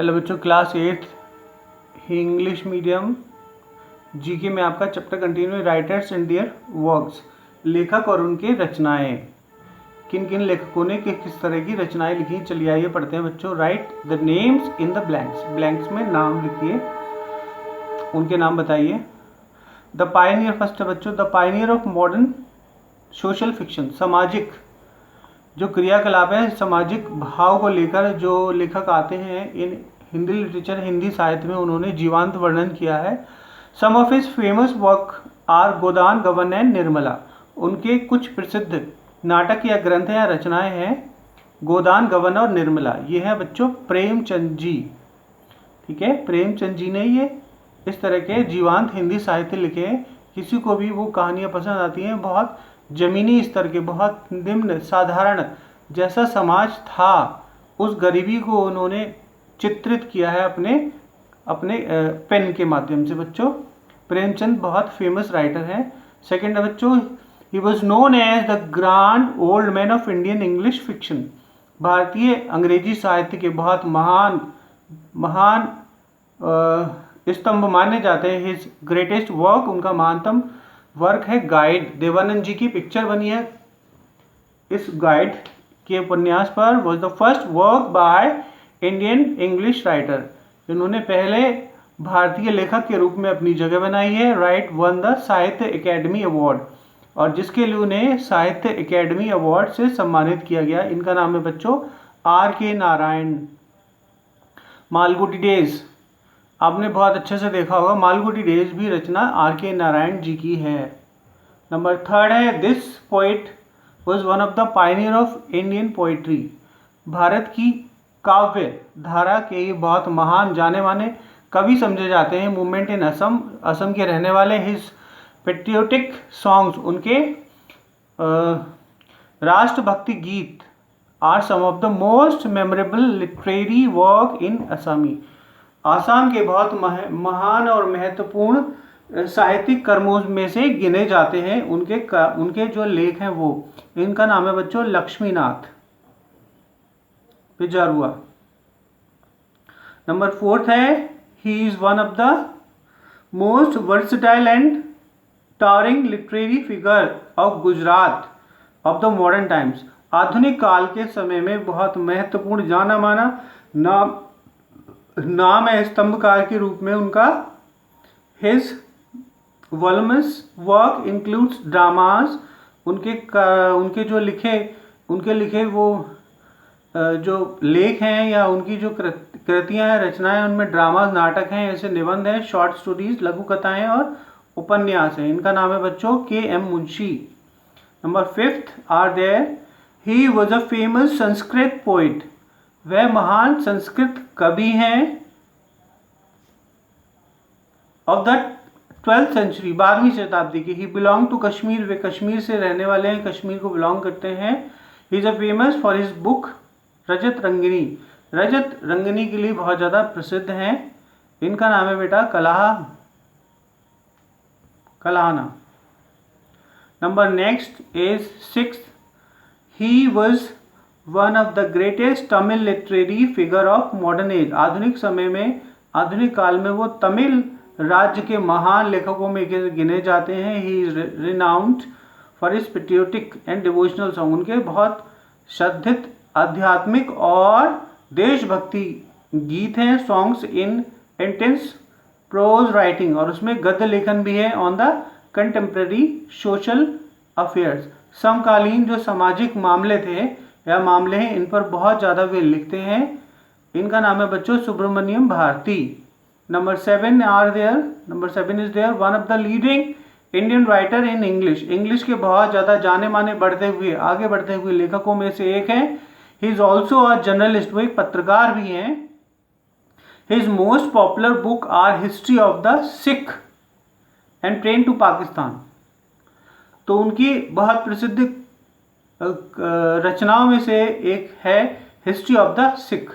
Hello बच्चों, class 8 English medium GK में आपका चैप्टर कंटिन्यू है। राइटर्स एंड देयर वर्क्स, लेखक और उनके रचनाएं। किन किन लेखकों ने किस तरह की रचनाएं लिखी, चलिए आइए पढ़ते हैं बच्चों। Right the names in the blanks, blanks में नाम लिखिए, उनके नाम बताइए। द पायनियर, फर्स्ट है बच्चों, the Pioneer of modern social fiction, सामाजिक जो क्रियाकलाप है, सामाजिक भाव को लेकर जो लेखक आते हैं इन हिंदी लिटरेचर, हिंदी साहित्य में, उन्होंने जीवांत वर्णन किया है। Some of his famous work are Godan, Gaban and Nirmala. उनके कुछ प्रसिद्ध नाटक या ग्रंथ या रचनाएं हैं गोदान, गबन और निर्मला। ये है बच्चों प्रेमचंद जी, ठीक है। प्रेमचंद जी ने ये इस तरह के जीवांत हिंदी साहित्य लिखे हैं। किसी को भी वो कहानियाँ पसंद आती हैं, बहुत जमीनी स्तर के, बहुत निम्न साधारण जैसा समाज था, उस गरीबी को उन्होंने चित्रित किया है अपने पेन के माध्यम से। बच्चों प्रेमचंद बहुत फेमस राइटर हैं। सेकंड है बच्चों, he was known as the grand old man of Indian English fiction. भारतीय अंग्रेजी साहित्य के बहुत महान स्तंभ माने जाते हैं। हिज ग्रेटेस्ट वर्क, उनका महानतम वर्क है गाइड। देवानंद जी की पिक्चर बनी है इस गाइड के उपन्यास पर। Was the first work by Indian English writer, इन्होंने पहले भारतीय लेखक के रूप में अपनी जगह बनाई है। राइट वन द साहित्य एकेडमी अवार्ड, और जिसके लिए उन्हें साहित्य एकेडमी अवार्ड से सम्मानित किया गया। इनका नाम है बच्चों R.K. नारायण। मालगुडी डेज, आपने बहुत अच्छे से देखा होगा, मालगुडी डेज भी रचना R.K. नारायण जी की है। नंबर थर्ड है, this poet was one of the Pioneer of Indian poetry. Bharat की काव्य धारा के ये बहुत महान जाने माने कवि समझे जाते हैं। मूवमेंट इन असम, असम के रहने वाले। हिज पेट्रियोटिक सॉन्ग्स, उनके राष्ट्रभक्ति गीत are some of the most memorable literary work in Assamese. Assam के बहुत महान और महत्वपूर्ण साहित्यिक कर्मों में से गिने जाते हैं उनके जो लेख हैं वो। इनका नाम है बच्चों लक्ष्मीनाथ पिजारुआ। नंबर फोर्थ है, he is one of the most versatile and towering literary figure of Gujarat of the modern times. आधुनिक काल के समय में बहुत महत्वपूर्ण जाना माना नाम है स्तंभकार के रूप में उनका। हिज वॉल्यूमस वर्क इंक्लूड्स ड्रामास, उनके जो लिखे वो जो लेख हैं या उनकी जो कृतियां हैं, रचनाएं, उनमें ड्रामास, नाटक हैं, ऐसे निबंध हैं, शॉर्ट स्टोरीज, लघु कथाएं और उपन्यास हैं। इनका नाम है बच्चों K.M. Munshi. Number fifth are there, he was a famous Sanskrit poet, वह महान संस्कृत कवि हैं। ऑफ द 12th सेंचुरी, 12वीं शताब्दी के। ही बिलोंग टू कश्मीर, वे कश्मीर से रहने वाले हैं, कश्मीर को बिलोंग करते हैं। He is a famous for his book Rajatarangini, Rajatarangini के लिए बहुत ज़्यादा प्रसिद्ध हैं। इनका नाम है बेटा Kalhana. Number next is sixth, he was one of the greatest Tamil literary figure of modern age. आधुनिक समय में, आधुनिक काल में वो तमिल राज्य के महान लेखकों में गिने जाते हैं। He is renowned for his patriotic and devotional song, उनके बहुत श्रद्धित आध्यात्मिक और देशभक्ति गीत हैं। Songs in intense pros writing, और उसमें गद्य लेखन भी है। On the contemporary social affairs, समकालीन जो सामाजिक मामले थे या मामले हैं, इन पर बहुत ज़्यादा वे लिखते हैं। इनका नाम है बच्चों Subramania Bharati. Number seven is there, one of the leading Indian writer in English. English के बहुत ज़्यादा जाने माने आगे बढ़ते हुए लेखकों में से एक है। He is also a journalist, वो एक पत्रकार भी हैं। His most popular book are history of the Sikh and train to Pakistan. तो उनकी बहुत प्रसिद्ध रचनाओं में से एक है हिस्ट्री ऑफ द सिख,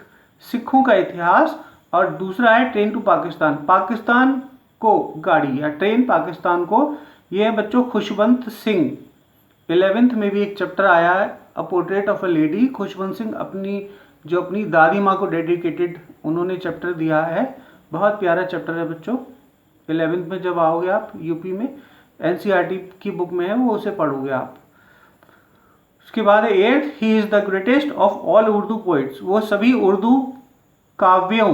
सिखों का इतिहास, और दूसरा है ट्रेन टू पाकिस्तान, पाकिस्तान को गाड़ी या ट्रेन पाकिस्तान को। ये है बच्चों खुशवंत सिंह। 11th में भी एक चैप्टर आया है, a portrait of a lady. Khushwant Singh अपनी जो अपनी दादी माँ को डेडिकेटेड उन्होंने चैप्टर दिया है। बहुत प्यारा चैप्टर है बच्चों। 11th में जब आओगे आप यूपी में, एनसीईआरटी की बुक में है वो, उसे पढ़ोगे आप। उसके बाद है 8th, he is the greatest of all Urdu poets. वो सभी उर्दू काव्यों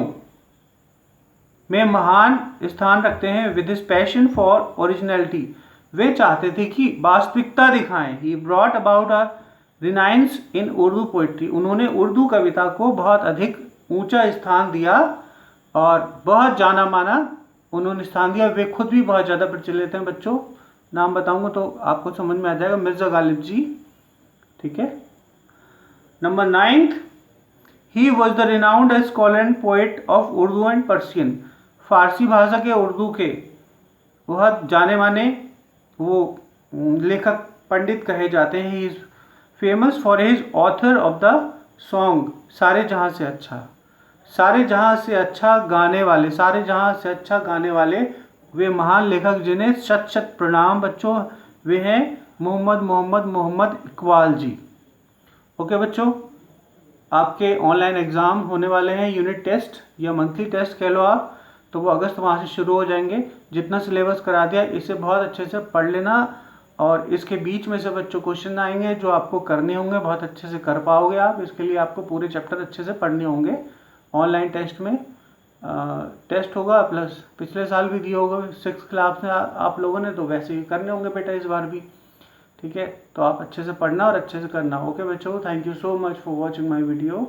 में महान स्थान रखते हैं। With his passion for originality, वे चाहते थे कि वास्तविकता दिखाएं। He brought about a renaissance in Urdu poetry, उन्होंने उर्दू कविता को बहुत अधिक ऊंचा स्थान दिया और बहुत जाना माना उन्होंने स्थान दिया। वे खुद भी बहुत ज़्यादा प्रचलित हैं बच्चों। नाम बताऊंगा तो आपको समझ में आ जाएगा। मिर्ज़ा गालिब जी, ठीक है। Number 9th, he was the renowned scholar and poet of Urdu and Persian. Farsi भाषा के, उर्दू के बहुत जाने माने वो लेखक पंडित कहे जाते हैं। He is famous for his author of the song सारे जहाँ से अच्छा। सारे जहाँ से अच्छा गाने वाले, सारे जहाँ से अच्छा गाने वाले वे महान लेखक जिन्हें शत शत प्रणाम बच्चों, वे हैं मोहम्मद इकबाल जी। ओके बच्चों, आपके ऑनलाइन एग्ज़ाम होने वाले हैं, यूनिट टेस्ट या मंथली टेस्ट कह लो आप, तो वो अगस्त माह से शुरू हो जाएंगे। जितना सिलेबस करा दिया इसे बहुत अच्छे से पढ़ लेना और इसके बीच में से बच्चों क्वेश्चन आएंगे जो आपको करने होंगे, बहुत अच्छे से कर पाओगे आप। इसके लिए आपको पूरे चैप्टर अच्छे से पढ़ने होंगे। ऑनलाइन टेस्ट में टेस्ट होगा, प्लस पिछले साल भी दिया होगा 6th क्लास में आप लोगों ने, तो वैसे ही करने होंगे बेटा इस बार भी, ठीक है। तो आप अच्छे से पढ़ना और अच्छे से करना। ओके बच्चों, thank you so much for watching my video.